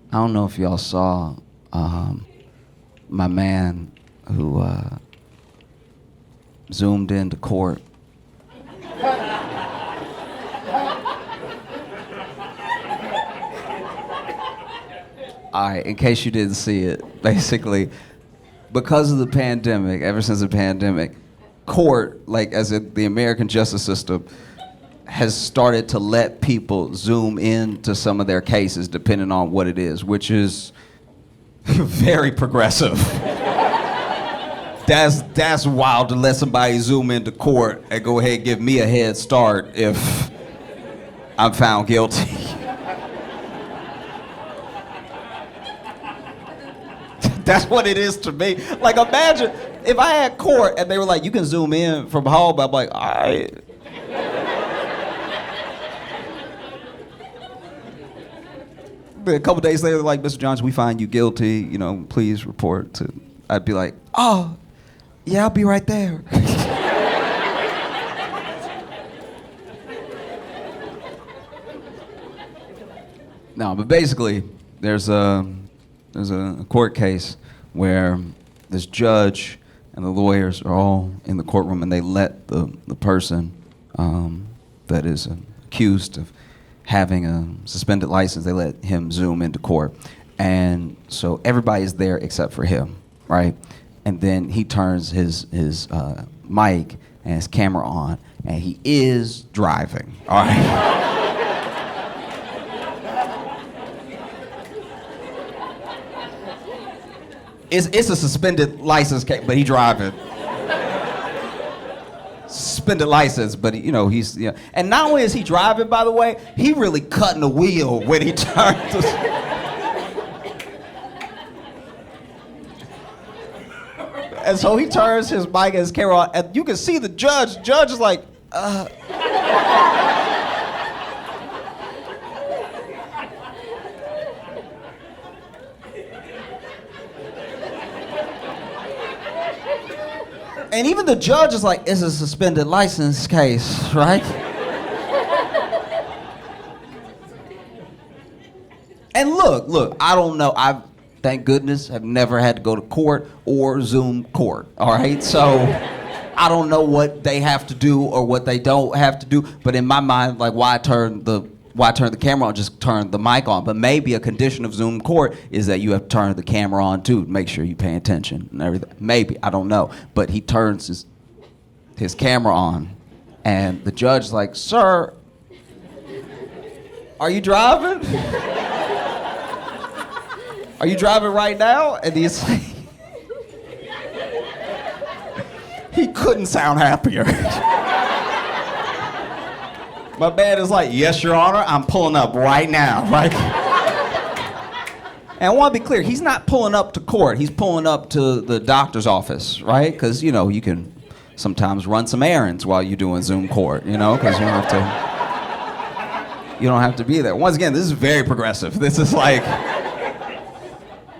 I don't know if y'all saw my man who zoomed into court. All right, in case you didn't see it, basically, because of the pandemic, ever since the pandemic, court, like as in the American justice system, has started to let people zoom into some of their cases depending on what it is, which is very progressive. That's wild to let somebody zoom into court and go ahead and give me a head start if I'm found guilty. That's what it is to me. Like, imagine if I had court and they were like, you can zoom in from home. I'm like, all right. But a couple days later, they're like, Mr. Johnson, we find you guilty. You know, please report to. I'd be like, oh, yeah, I'll be right there. No, but basically, there's a court case where this judge and the lawyers are all in the courtroom, and they let the person that is accused of having a suspended license, they let him zoom into court. And so everybody's there except for him, right? And then he turns his mic and his camera on, and he is driving, all right? It's a suspended license case, but he driving. Suspended license, but he's And not only is he driving, by the way, he really cutting the wheel when he turns. And so he turns his mic and his camera on, and you can see the judge. Judge is like, And even the judge is like, it's a suspended license case, right? And look, I don't know. Thank goodness, have never had to go to court or Zoom court, all right? So I don't know what they have to do or what they don't have to do, but in my mind, like, why turn the camera on, just turn the mic on? But maybe a condition of Zoom court is that you have to turn the camera on too, to make sure you pay attention and everything. Maybe, I don't know. But he turns his camera on, and the judge is like, sir, are you driving? Are you driving right now? And he's like, he couldn't sound happier. My man is like, yes, Your Honor, I'm pulling up right now, right? And I want to be clear, he's not pulling up to court. He's pulling up to the doctor's office, right? Because, you can sometimes run some errands while you're doing Zoom court, because you don't have to be there. Once again, this is very progressive. This is like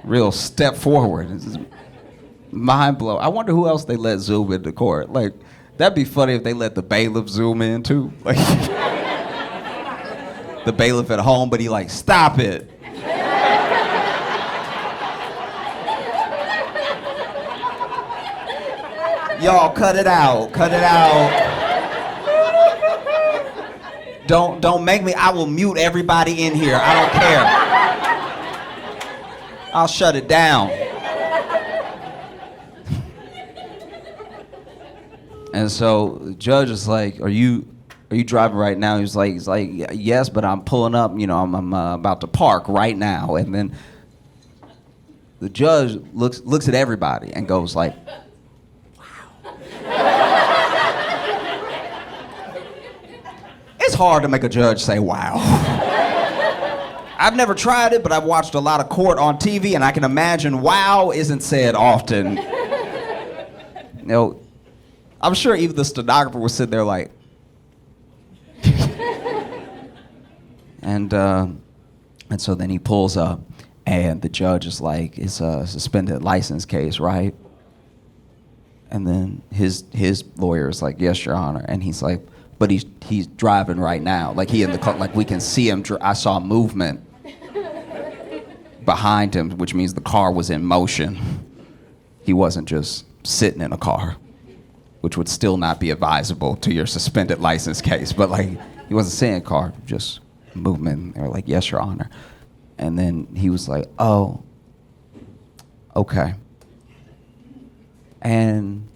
real step forward. This is mind blow. I wonder who else they let zoom into court. Like, that'd be funny if they let the bailiff zoom in too. Like, the bailiff at home, but he like, stop it. Y'all, cut it out. Cut it out. Don't make me. I will mute everybody in here. I don't care. I'll shut it down. And so the judge is like, are you driving right now? He's like, yes, but I'm pulling up, I'm about to park right now. And then the judge looks at everybody and goes like, wow. It's hard to make a judge say wow. I've never tried it, but I've watched a lot of court on TV, and I can imagine wow isn't said often. I'm sure even the stenographer was sitting there like, and so then he pulls up, and the judge is like, it's a suspended license case, right? And then his lawyer is like, yes, Your Honor. And he's like, but he's driving right now. Like, he in the car, like we can see him. I saw movement. behind him, which means the car was in motion. He wasn't just sitting in a car, which would still not be advisable to your suspended license case. But like, he wasn't sitting in a car, just movement. They were like, yes, Your Honor. And then he was like, oh, okay. And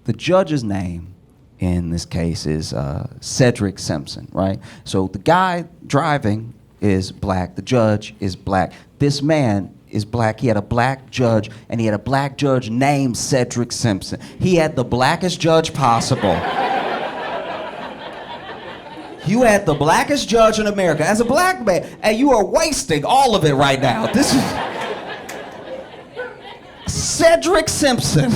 the judge's name in this case is Cedric Simpson, right? So the guy driving is black, the judge is black. This man is black. He had a black judge, and he had a black judge named Cedric Simpson. He had the blackest judge possible. You had the blackest judge in America as a black man, and you are wasting all of it right now. This is Cedric Simpson.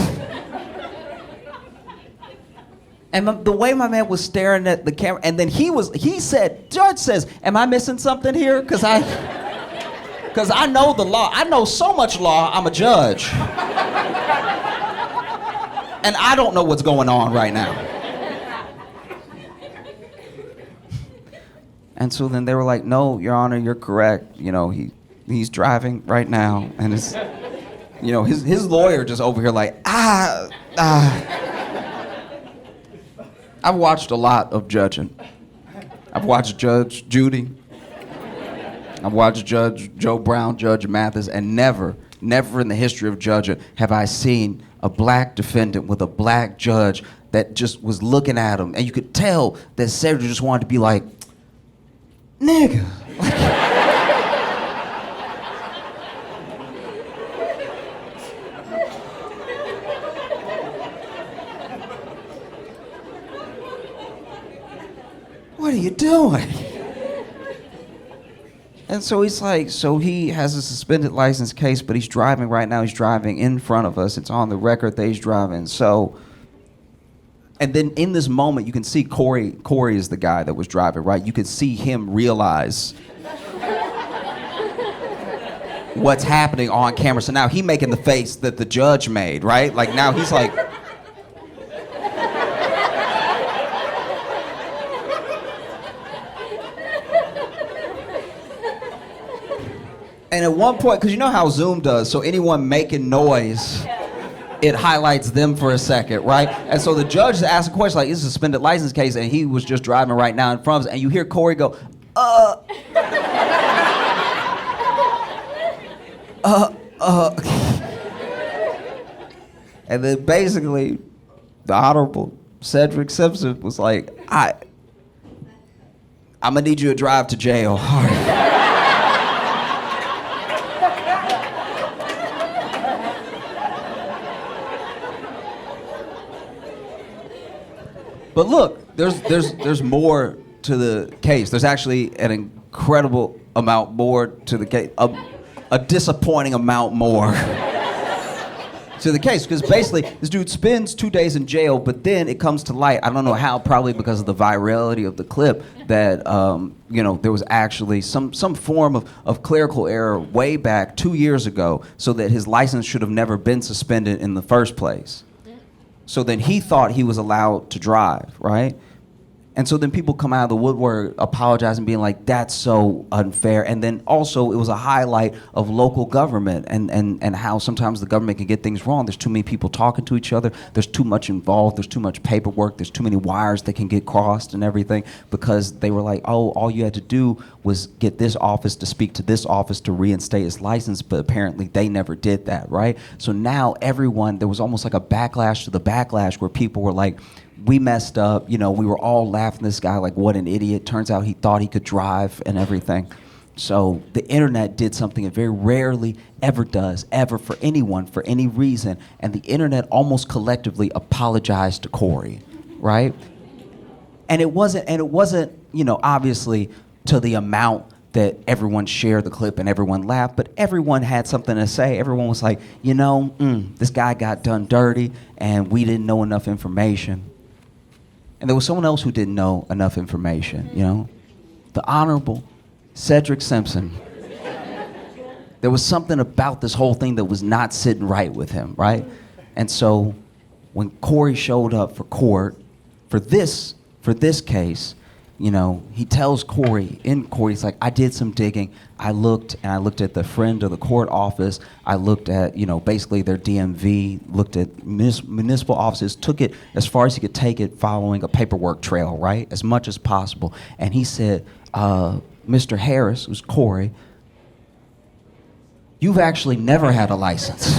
And the way my man was staring at the camera, and then he said, judge says, am I missing something here? Because I know the law. I know so much law, I'm a judge. And I don't know what's going on right now. And so then they were like, no, Your Honor, you're correct. You know, he's driving right now. And it's, you know, his lawyer just over here like, I've watched a lot of judging. I've watched Judge Judy. I've watched Judge Joe Brown, Judge Mathis, and never in the history of judging have I seen a black defendant with a black judge that just was looking at him. And you could tell that Cedric just wanted to be like, nigga. What are you doing? And so he's like, so he has a suspended license case, but he's driving right now. He's driving in front of us. It's on the record that he's driving. So, and then in this moment, you can see Corey is the guy that was driving, right? You can see him realize what's happening on camera. So now he's making the face that the judge made, right? Like now he's like, and at one point, because you know how Zoom does, so anyone making noise, it highlights them for a second, right? And so the judge asked a question like, "Is a suspended license case?" And he was just driving right now in front of us, and you hear Corey go, And then basically, the Honorable Cedric Simpson was like, I'm gonna need you to drive to jail. But look, there's more to the case. There's actually an incredible amount more to the case, a disappointing amount more to the case. Because basically, this dude spends 2 days in jail, but then it comes to light, I don't know how, probably because of the virality of the clip, that there was actually some form of clerical error way back 2 years ago, so that his license should have never been suspended in the first place. So then he thought he was allowed to drive, right? And so then people come out of the woodwork apologizing, being like, that's so unfair. And then also it was a highlight of local government and how sometimes the government can get things wrong. There's too many people talking to each other. There's too much involved. There's too much paperwork. There's too many wires that can get crossed and everything, because they were like, oh, all you had to do was get this office to speak to this office to reinstate his license, but apparently they never did that, right? So now there was almost like a backlash to the backlash, where people were like, we messed up, we were all laughing at this guy like, what an idiot. Turns out he thought he could drive and everything. So the internet did something it very rarely ever does, ever, for anyone, for any reason. And the internet almost collectively apologized to Corey, right? And it wasn't, obviously to the amount that everyone shared the clip and everyone laughed, but everyone had something to say. Everyone was like, this guy got done dirty and we didn't know enough information. And there was someone else who didn't know enough information, The Honorable Cedric Simpson. There was something about this whole thing that was not sitting right with him, right? And so when Corey showed up for court for this case, he tells Corey, he's like, I did some digging. I looked at the friend of the court office. I looked at, basically their DMV, looked at municipal offices, took it as far as he could take it following a paperwork trail, right? As much as possible. And he said, Mr. Harris, who's Corey, you've actually never had a license.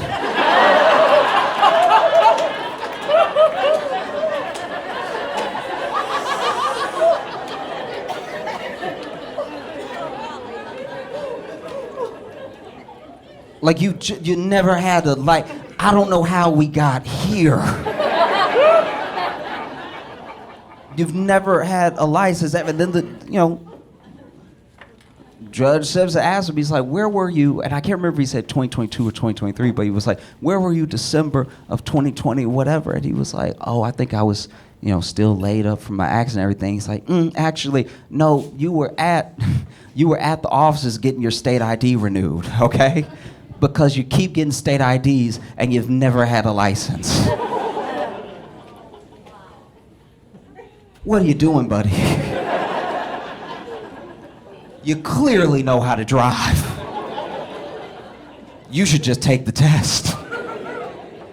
Like you never had a I don't know how we got here. You've never had a license. And then Judge Sebza asked him, he's like, where were you? And I can't remember if he said 2022 or 2023, but he was like, where were you December of 2020 or whatever? And he was like, oh, I think I was, still laid up from my accident and everything. He's like, actually, no, you were at the offices getting your state ID renewed, okay? Because you keep getting state IDs and you've never had a license. What are you doing, buddy? You clearly know how to drive. You should just take the test.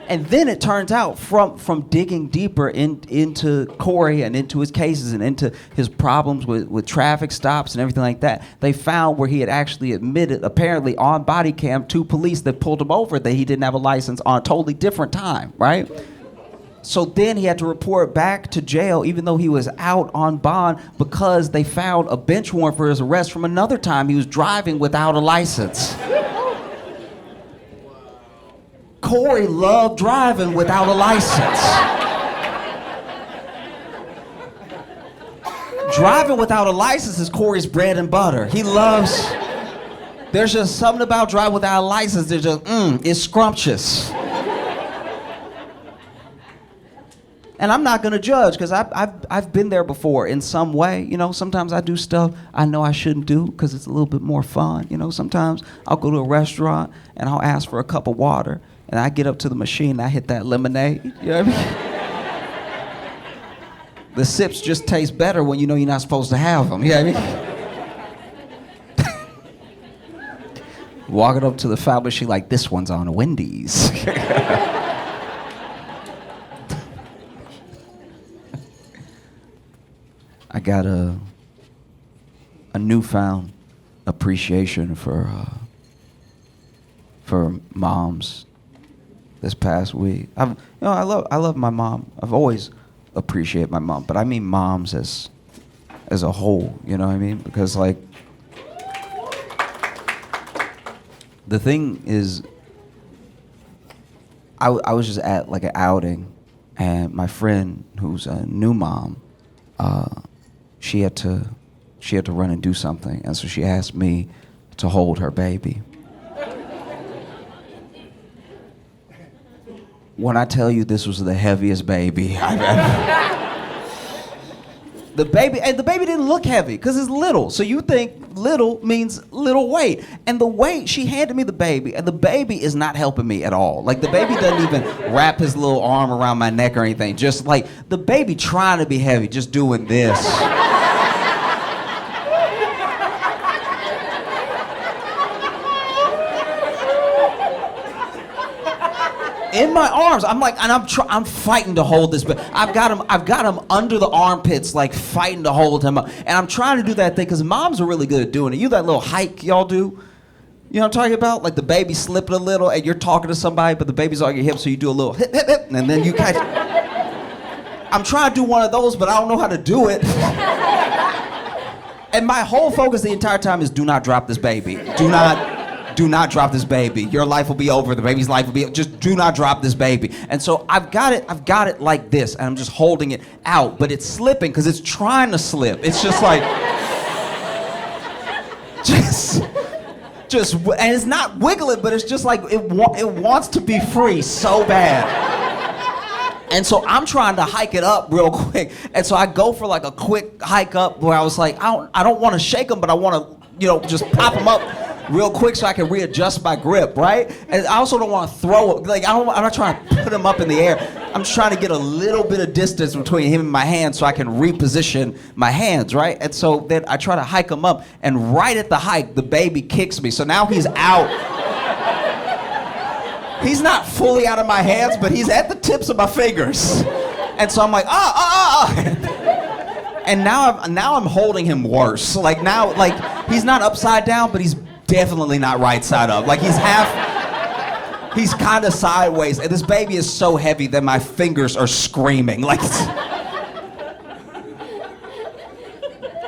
And then it turns out from digging deeper into Corey and into his cases and into his problems with traffic stops and everything like that, they found where he had actually admitted, apparently on body cam, to police that pulled him over that he didn't have a license on a totally different time, right? So then he had to report back to jail even though he was out on bond because they found a bench warrant for his arrest from another time he was driving without a license. Corey loved driving without a license. Driving without a license is Corey's bread and butter. He loves, there's just something about driving without a license, there's just, it's scrumptious. And I'm not gonna judge, because I've been there before in some way. Sometimes I do stuff I know I shouldn't do because it's a little bit more fun. Sometimes I'll go to a restaurant and I'll ask for a cup of water, and I get up to the machine and I hit that lemonade. You know what I mean? The sips just taste better when you know you're not supposed to have them. You know what I mean? Walking up to the foul machine like, this one's on a Wendy's. I got a newfound appreciation for moms this past week. I love my mom. I've always appreciated my mom, but I mean moms as a whole. You know what I mean? Because the thing is, I was just at an outing, and my friend who's a new mom, she had to run and do something, and so she asked me to hold her baby. When I tell you this was the heaviest baby I've ever... The baby didn't look heavy because it's little. So you think little means little weight. And the weight, she handed me the baby, and the baby is not helping me at all. The baby doesn't even wrap his little arm around my neck or anything. Just the baby trying to be heavy, just doing this. In my arms, I'm fighting to hold this, but I've got him under the armpits, fighting to hold him up. And I'm trying to do that thing, because moms are really good at doing it. You that little hike y'all do? You know what I'm talking about? The baby slipping a little, and you're talking to somebody, but the baby's on your hip, so you do a little hip, hip, hip, and then you catch. I'm trying to do one of those, but I don't know how to do it. And my whole focus the entire time is, do not drop this baby. Do not drop this baby. Your life will be over. The baby's life will be, just do not drop this baby. And so I've got it like this, and I'm just holding it out, but it's slipping because it's trying to slip. It's just and it's not wiggling, but it's just it wants to be free so bad. And so I'm trying to hike it up real quick. And so I go for a quick hike up where I was I don't want to shake him, but I want to, just pop him up real quick so I can readjust my grip, right? And I also don't want to throw it. Like, I'm not trying to put him up in the air. I'm just trying to get a little bit of distance between him and my hands so I can reposition my hands, right? And so then I try to hike him up, and right at the hike, the baby kicks me. So now he's out. He's not fully out of my hands, but he's at the tips of my fingers. And so I'm like, And now I'm holding him worse. Like now, like he's not upside down, but he's definitely not right side up. Like he's kind of sideways. And this baby is so heavy that my fingers are screaming. Like,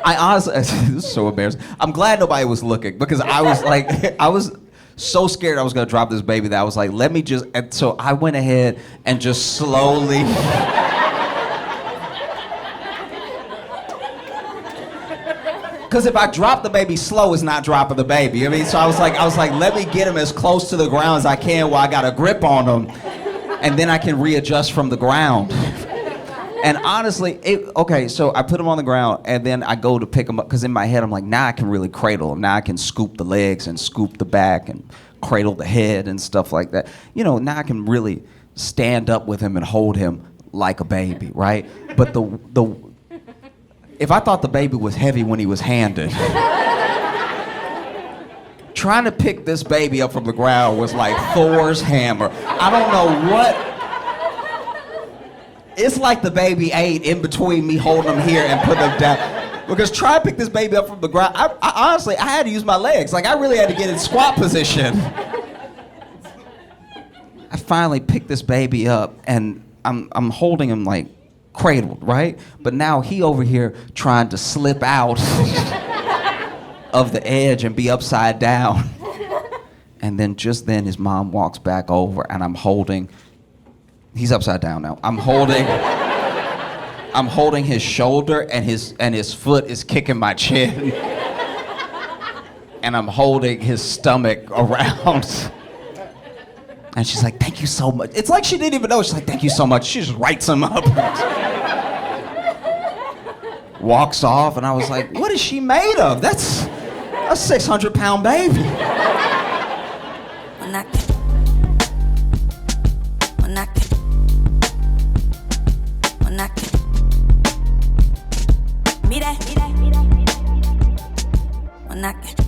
I honestly, this is so embarrassing. I'm glad nobody was looking because I was so scared I was gonna drop this baby that I was like, let me just, and so I went ahead and just slowly. Because if I drop the baby slow, it's not dropping the baby. I mean, so I was like, let me get him as close to the ground as I can while I got a grip on him, and then I can readjust from the ground. And honestly, okay, so I put him on the ground, and then I go to pick him up, because in my head I'm like, now I can really cradle him. Now I can scoop the legs and scoop the back and cradle the head and stuff like that. You know, now I can really stand up with him and hold him like a baby, right? But if I thought the baby was heavy when he was handed, trying to pick this baby up from the ground was like Thor's hammer. I don't know what. It's like the baby ate in between me holding him here and putting him down. Because trying to pick this baby up from the ground, I honestly, I had to use my legs. Like I really had to get in squat position. I finally picked this baby up, and I'm holding him like cradled, right? But now he over here trying to slip out of the edge and be upside down. And then just then his mom walks back over, and he's upside down now. I'm holding his shoulder, and his foot is kicking my chin. And I'm holding his stomach around. And she's like, thank you so much. It's like she didn't even know. She's like, thank you so much. She just writes him up. Walks off, and I was like, what is she made of? That's a 600-pound baby. Menache.